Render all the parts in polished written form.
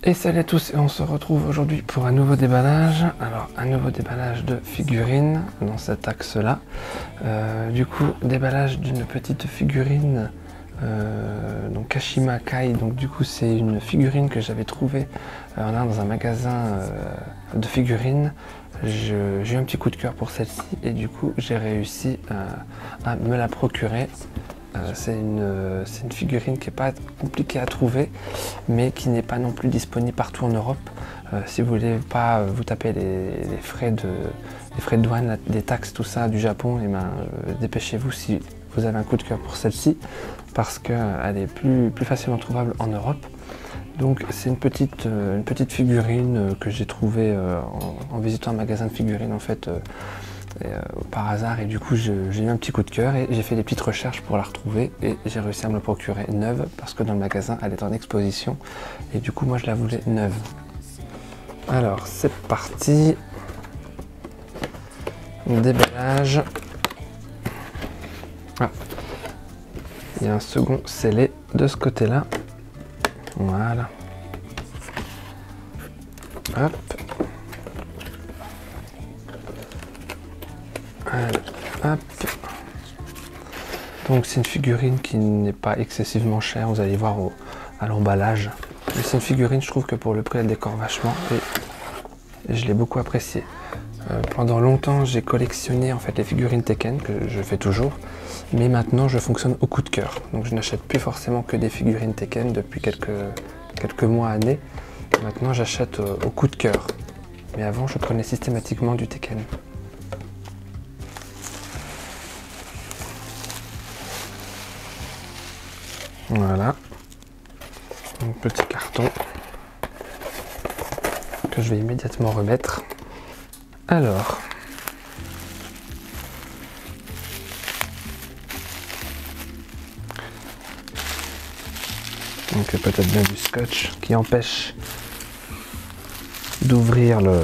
Et salut à tous, et on se retrouve aujourd'hui pour un nouveau déballage. Alors un nouveau déballage de figurines dans cet axe là. Du coup déballage d'une petite figurine donc Kashima Kai. Donc du coup c'est une figurine que j'avais trouvée dans un magasin de figurines. J'ai eu un petit coup de cœur pour celle-ci et du coup j'ai réussi à me la procurer. C'est une figurine qui n'est pas compliquée à trouver, mais qui n'est pas non plus disponible partout en Europe. Si vous voulez pas vous taper les frais de douane, des taxes, tout ça du Japon, et ben, dépêchez-vous si vous avez un coup de cœur pour celle-ci, parce qu'elle est plus facilement trouvable en Europe. Donc c'est une petite figurine que j'ai trouvée en visitant un magasin de figurines en fait. Par hasard, et du coup j'ai eu un petit coup de cœur et j'ai fait des petites recherches pour la retrouver et j'ai réussi à me la procurer neuve parce que dans le magasin elle est en exposition et du coup moi je la voulais neuve. Alors c'est parti, déballage. Ah. Il y a un second scellé de ce côté là, voilà. Hop. Allez, hop. Donc c'est une figurine qui n'est pas excessivement chère, vous allez voir à l'emballage. Mais c'est une figurine, je trouve que pour le prix elle décore vachement et je l'ai beaucoup appréciée. Pendant longtemps j'ai collectionné en fait les figurines Tekken, que je fais toujours, mais maintenant je fonctionne au coup de cœur. Donc je n'achète plus forcément que des figurines Tekken depuis quelques mois, années. Maintenant j'achète au coup de cœur. Mais avant je prenais systématiquement du Tekken. Voilà, un petit carton que je vais immédiatement remettre. Alors, donc peut-être bien du scotch qui empêche d'ouvrir le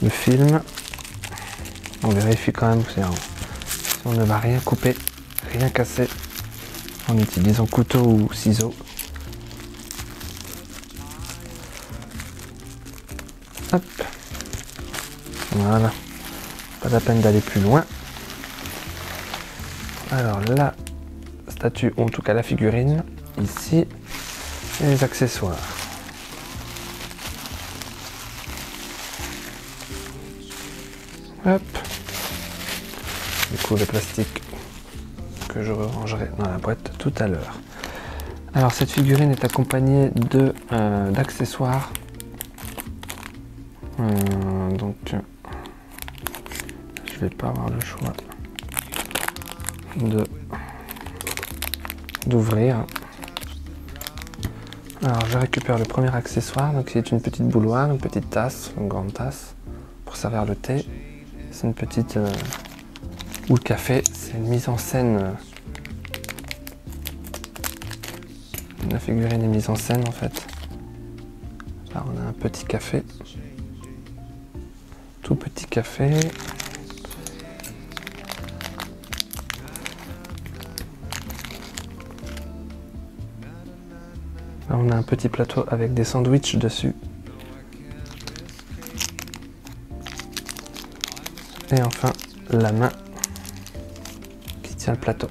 film. On vérifie quand même si on ne va rien couper, rien casser, en utilisant couteau ou ciseaux. Hop. Voilà. Pas la peine d'aller plus loin. Alors la statue, ou en tout cas la figurine, ici, et les accessoires. Hop. Du coup le plastique que je rangerai dans la boîte tout à l'heure. Alors cette figurine est accompagnée d'accessoires. Donc je vais pas avoir le choix d'ouvrir. Alors je récupère le premier accessoire, donc c'est une petite bouilloire, une petite tasse, une grande tasse pour servir le thé. C'est une petite ou le café, c'est une mise en scène. La figurine est mise en scène en fait. Là on a un petit café. Tout petit café. Là on a un petit plateau avec des sandwichs dessus. Et enfin la main qui tient le plateau.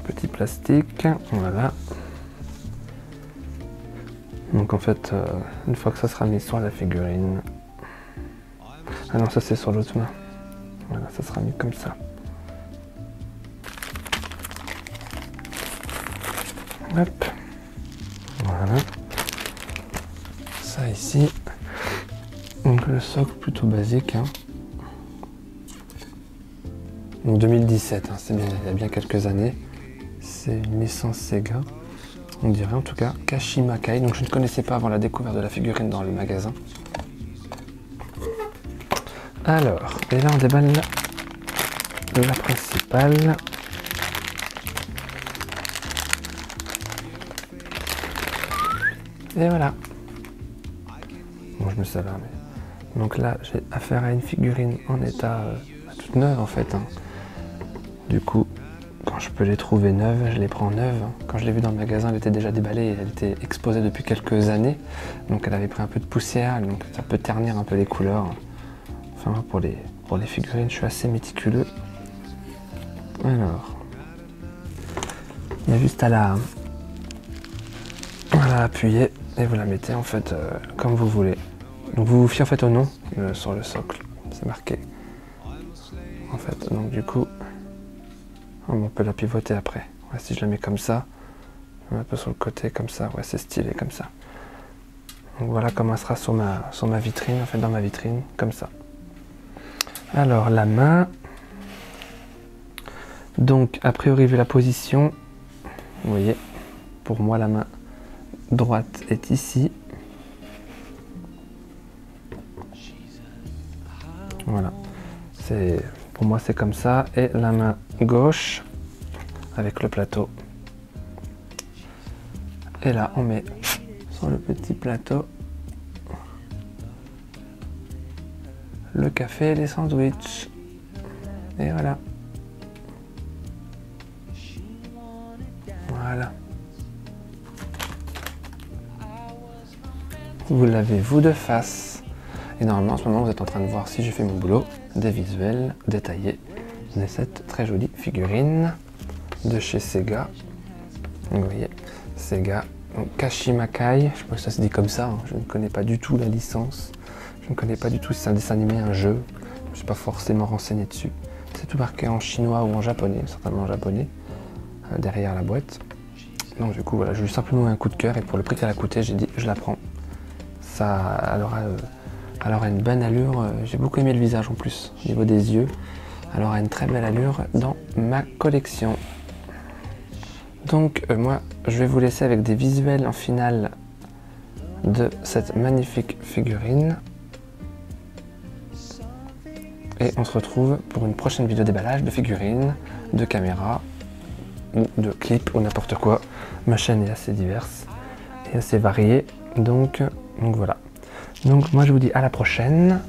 Petit plastique, voilà. Donc en fait, une fois que ça sera mis sur la figurine... Ah non, ça c'est sur l'autre main. Voilà, ça sera mis comme ça. Hop. Voilà. Ça ici. Donc le socle plutôt basique. Hein. Donc 2017, hein, c'est bien, il y a bien quelques années. C'est une licence Sega. On dirait en tout cas Kashima Kai, donc je ne connaissais pas avant la découverte de la figurine dans le magasin. Alors, et là on déballe la principale. Et voilà. Bon, je me savais, mais... Donc là, j'ai affaire à une figurine en état toute neuve en fait. Hein. Du coup, quand je peux les trouver neuves, je les prends neuves. Quand je l'ai vue dans le magasin, elle était déjà déballée et elle était exposée depuis quelques années. Donc elle avait pris un peu de poussière, donc ça peut ternir un peu les couleurs. Enfin, pour les figurines, je suis assez méticuleux. Alors, il y a juste à la appuyer et vous la mettez en fait comme vous voulez. Donc vous vous fiez en fait au nom sur le socle, c'est marqué. En fait, donc du coup, on peut la pivoter après. Ouais, si je la mets comme ça, un peu sur le côté comme ça, ouais, c'est stylé comme ça. Donc voilà comment elle sera sur ma vitrine, en fait dans ma vitrine, comme ça. Alors la main, donc a priori vu la position, vous voyez, pour moi la main droite est ici. Voilà, pour moi c'est comme ça, et la main gauche avec le plateau. Et là on met sur le petit plateau le café et les sandwichs. Et voilà. Voilà. Vous l'avez vous de face. Et normalement en ce moment vous êtes en train de voir, si je fais mon boulot, des visuels détaillés de cette très jolie figurine de chez Sega. Vous voyez, Sega, donc Kashimakai, je sais pas si ça se dit comme ça, hein. Je ne connais pas du tout la licence, je ne connais pas du tout si c'est un dessin animé, un jeu, je ne suis pas forcément renseigné dessus. C'est tout marqué en chinois ou en japonais, certainement en japonais, derrière la boîte. Donc du coup voilà, j'ai eu simplement un coup de cœur et pour le prix qu'elle a coûté, j'ai dit je la prends. Ça, elle aura une bonne allure, j'ai beaucoup aimé le visage en plus, au niveau des yeux. Elle aura une très belle allure dans ma collection. Donc moi je vais vous laisser avec des visuels en finale de cette magnifique figurine. Et on se retrouve pour une prochaine vidéo déballage de figurines, de caméras, ou de clips, ou n'importe quoi. Ma chaîne est assez diverse et assez variée. Donc voilà. Donc moi je vous dis à la prochaine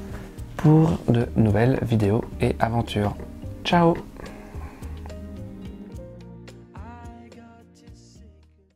pour de nouvelles vidéos et aventures. Ciao!